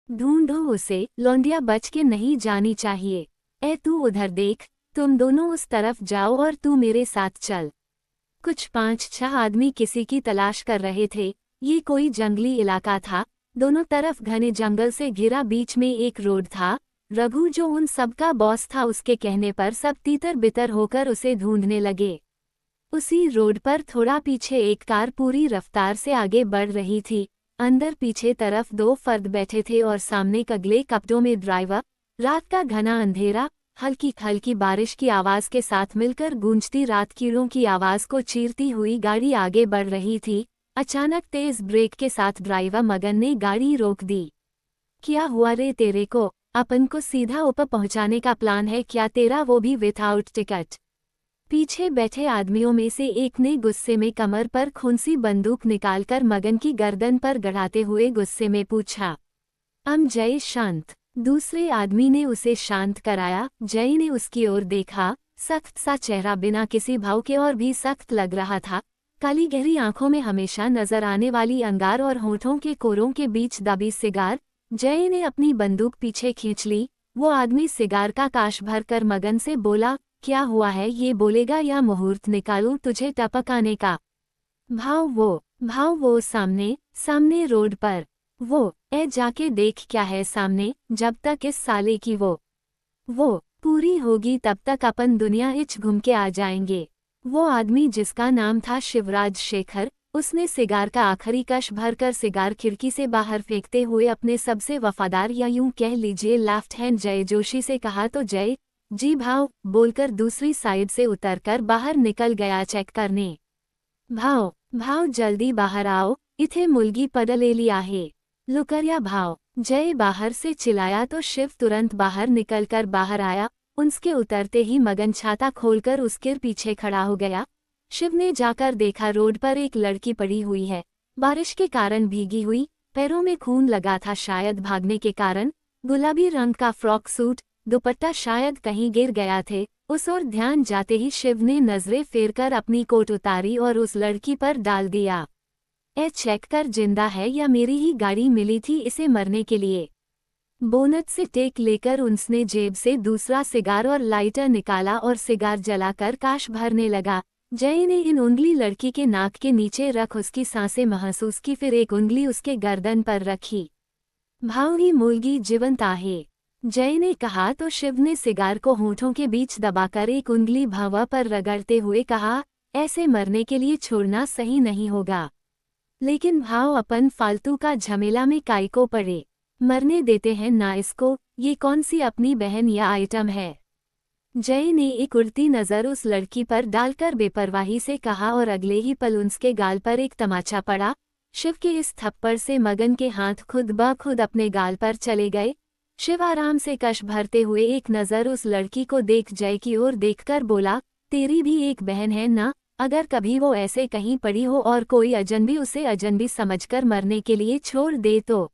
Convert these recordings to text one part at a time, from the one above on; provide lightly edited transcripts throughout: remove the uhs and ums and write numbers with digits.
ढूंढो उसे, लौंडिया बच के नहीं जानी चाहिए। ए तू उधर देख, तुम दोनों उस तरफ जाओ और तू मेरे साथ चल। कुछ 5-6 आदमी किसी की तलाश कर रहे थे। ये कोई जंगली इलाका था, दोनों तरफ घने जंगल से घिरा, बीच में एक रोड था। रघु जो उन सबका बॉस था, उसके कहने पर सब तीतर बितर होकर उसे ढूंढने लगे। उसी रोड पर थोड़ा पीछे एक कार पूरी रफ्तार से आगे बढ़ रही थी। अंदर पीछे तरफ 2 फर्द बैठे थे और सामने कगले कपड़ों में ड्राइवर। रात का घना अंधेरा हल्की हल्की बारिश की आवाज के साथ मिलकर गूंजती रात कीड़ों की आवाज को चीरती हुई गाड़ी आगे बढ़ रही थी। अचानक तेज ब्रेक के साथ ड्राइवर मगन ने गाड़ी रोक दी। क्या हुआ रे तेरे को? अपन को सीधा ऊपर पहुंचाने का प्लान है क्या तेरा, वो भी विथआउट टिकट? पीछे बैठे आदमियों में से एक ने गुस्से में कमर पर खूंसी बंदूक निकालकर मगन की गर्दन पर गड़ाते हुए गुस्से में पूछा। जय शांत। दूसरे आदमी ने उसे शांत कराया। जय ने उसकी ओर देखा। सख्त सा चेहरा बिना किसी भाव के और भी सख्त लग रहा था। काली गहरी आंखों में हमेशा नजर आने वाली अंगार और होठों के कोरों के बीच दबी सिगार। जय ने अपनी बंदूक पीछे खींच ली। वो आदमी सिगार का काश भर कर मगन से बोला, क्या हुआ है, ये बोलेगा या मुहूर्त निकालूं तुझे टपकाने का? भाव वो सामने रोड पर। वो जाके देख क्या है सामने। जब तक इस साले की वो पूरी होगी तब तक अपन दुनिया इच घूम के आ जाएंगे। वो आदमी जिसका नाम था शिवराज शेखर, उसने सिगार का आखिरी कश भरकर सिगार खिड़की से बाहर फेंकते हुए अपने सबसे वफादार या यूं कह लीजिए लेफ्ट हैंड जय जोशी से कहा तो जय जी भाव बोलकर दूसरी साइड से उतरकर बाहर निकल गया चेक करने। भाव जल्दी बाहर आओ, इथे मुलगी पडलेली आहे। लुकरिया भाव, जय बाहर से चिल्लाया तो शिव तुरंत बाहर निकलकर बाहर आया। उसके उतरते ही मगन छाता खोलकर उसके पीछे खड़ा हो गया। शिव ने जाकर देखा रोड पर एक लड़की पड़ी हुई है, बारिश के कारण भीगी हुई, पैरों में खून लगा था शायद भागने के कारण। गुलाबी रंग का फ्रॉक सूट, दुपट्टा शायद कहीं गिर गया थे। उस ओर ध्यान जाते ही शिव ने नजरें फेरकर अपनी कोट उतारी और उस लड़की पर डाल दिया। चेक कर, जिंदा है या मेरी ही गाड़ी मिली थी इसे मरने के लिए? बोनट से टेक लेकर उसने जेब से दूसरा सिगार और लाइटर निकाला और सिगार जलाकर काश भरने लगा। जय ने इन उंगली लड़की के नाक के नीचे रख उसकी सांसें महसूस की, फिर एक उंगली उसके गर्दन पर रखी। भाव ही मुलगी जीवंत आहे, जय ने कहा तो शिव ने सिगार को होठों के बीच दबाकर एक उंगली भावा पर रगड़ते हुए कहा, ऐसे मरने के लिए छोड़ना सही नहीं होगा। लेकिन भाव अपन फालतू का झमेला में काई को पड़े, मरने देते हैं ना इसको। ये कौन सी अपनी बहन या आइटम है? जय ने एक उड़ती नज़र उस लड़की पर डालकर बेपरवाही से कहा और अगले ही पल उसके गाल पर एक तमाचा पड़ा। शिव के इस थप्पड़ से मगन के हाथ खुद ब खुद अपने गाल पर चले गए। शिव आराम से कश भरते हुए एक नज़र उस लड़की को देख जय की ओर देखकर बोला, तेरी भी एक बहन है ना? अगर कभी वो ऐसे कहीं पड़ी हो और कोई अजनबी उसे अजनबी समझकर मरने के लिए छोड़ दे तो?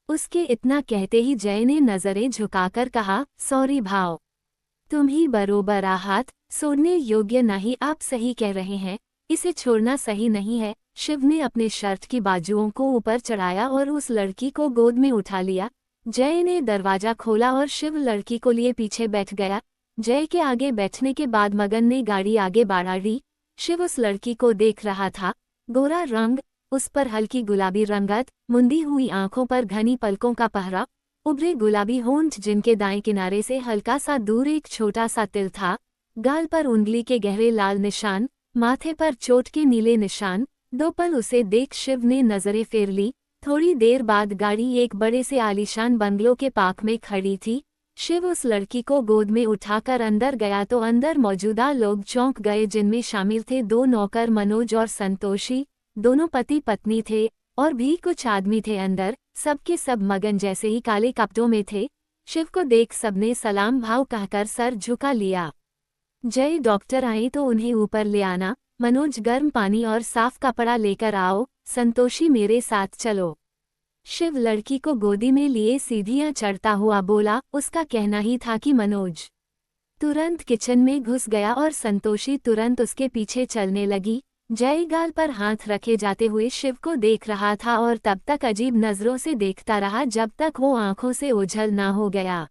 उसके इतना कहते ही जय ने नजरें झुकाकर कहा, सॉरी भाव, तुम ही बरोबर आहत, सोने योग्य नहीं। आप सही कह रहे हैं, इसे छोड़ना सही नहीं है। शिव ने अपने शर्ट की बाजुओं को ऊपर चढ़ाया और उस लड़की को गोद में उठा लिया। जय ने दरवाजा खोला और शिव लड़की को लिए पीछे बैठ गया। जय के आगे बैठने के बाद मगन ने गाड़ी आगे बढ़ा दी। शिव उस लड़की को देख रहा था। गोरा रंग, उस पर हल्की गुलाबी रंगत, मुंदी हुई आंखों पर घनी पलकों का पहरा, उभरे गुलाबी होंठ जिनके दाएं किनारे से हल्का सा दूर एक छोटा सा तिल था, गाल पर उंगली के गहरे लाल निशान, माथे पर चोट के नीले निशान। 2 पल उसे देख शिव ने नजरें फेर ली। थोड़ी देर बाद गाड़ी एक बड़े से आलीशान बंगलों के पार्क में खड़ी थी। शिव उस लड़की को गोद में उठाकर अंदर गया तो अंदर मौजूदा लोग चौंक गए, जिनमें शामिल थे 2 नौकर मनोज और संतोषी, दोनों पति पत्नी थे, और भी कुछ आदमी थे अंदर। सबके सब मगन जैसे ही काले कपड़ों में थे। शिव को देख सबने सलाम भाव कहकर सर झुका लिया। जय, डॉक्टर आए तो उन्हें ऊपर ले आना। मनोज, गर्म पानी और साफ कपड़ा लेकर आओ। संतोषी, मेरे साथ चलो। शिव लड़की को गोदी में लिए सीढ़ियां चढ़ता हुआ बोला। उसका कहना ही था कि मनोज तुरंत किचन में घुस गया और संतोषी तुरंत उसके पीछे चलने लगी। जय गाल पर हाथ रखे जाते हुए शिव को देख रहा था और तब तक अजीब नजरों से देखता रहा जब तक वो आंखों से ओझल ना हो गया।